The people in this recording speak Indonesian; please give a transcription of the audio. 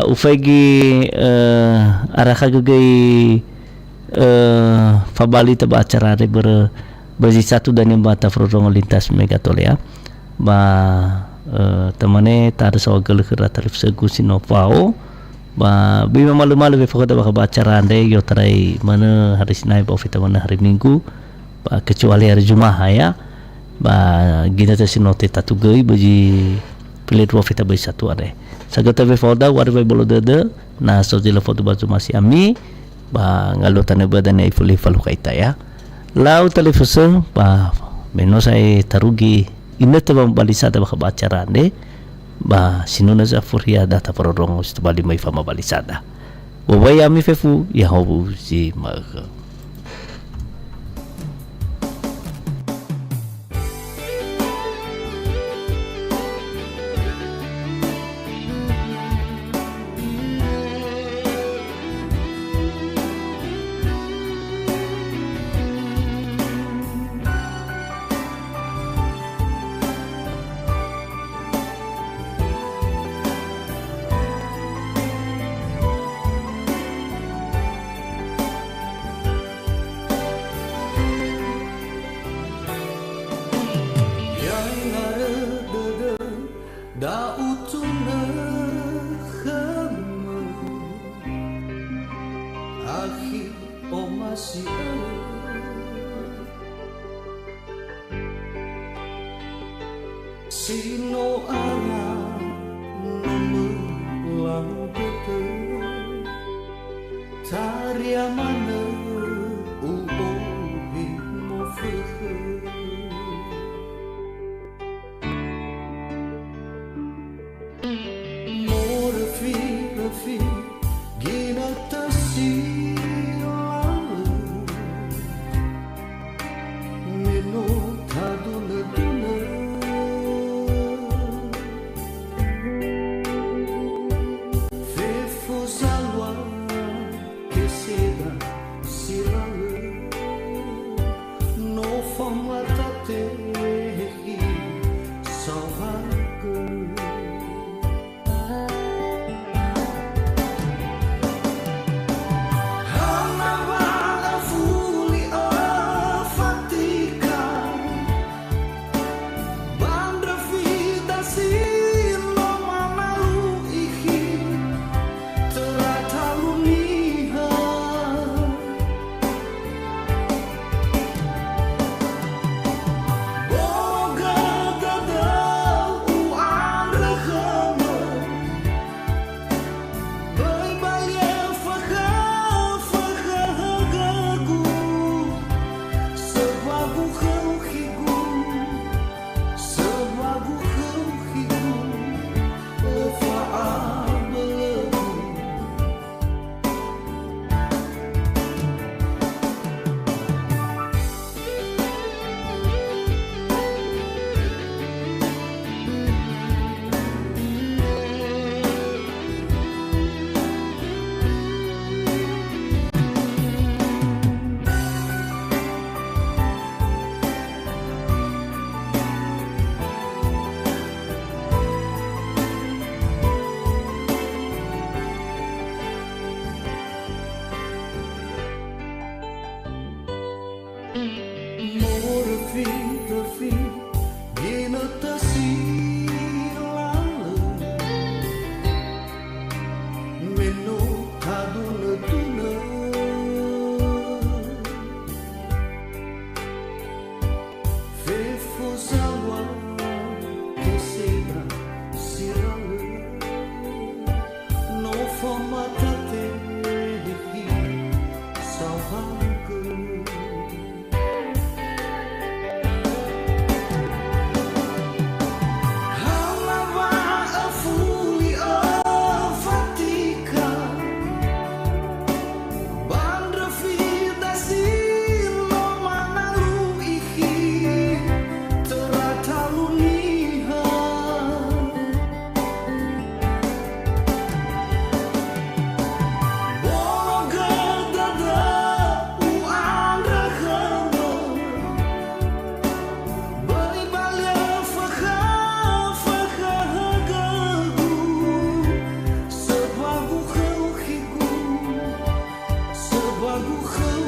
ufagi araka gagai fabali taba acara berji satu dan yang bata frorong lintas megatolea ba temane tar sawagal kira tarif segu sinopao ba bima malu-malu be fokoda ba acara ande yo tarai mana hari Senin ba fita mana hari Minggu ba kecuali hari Jumaah ya ba gina ta sinote tatugai baji pilit wa fita ba satu ade sagata be foda war be bolo dede na sojila foto ba masih ami ba ngalutan ba dan ifuli falu kaita ya lau telefon ba meno sai tarugi inata ba balisada ba acara ande ba sinuna za furia data pororong sto bali mai fama balisada wa waya mi fefu ya hobu si maga da utuna khama akhi o masih sino ana namu lang betu taria mana uobi mo fufu Rafi gina tasilalu meno taduna duna fefo salwa que seda silalu no famata te salvaku Rafi gina tasilalu meno taduna duna fefo salwa que seda silalu no famata te salvaku lagu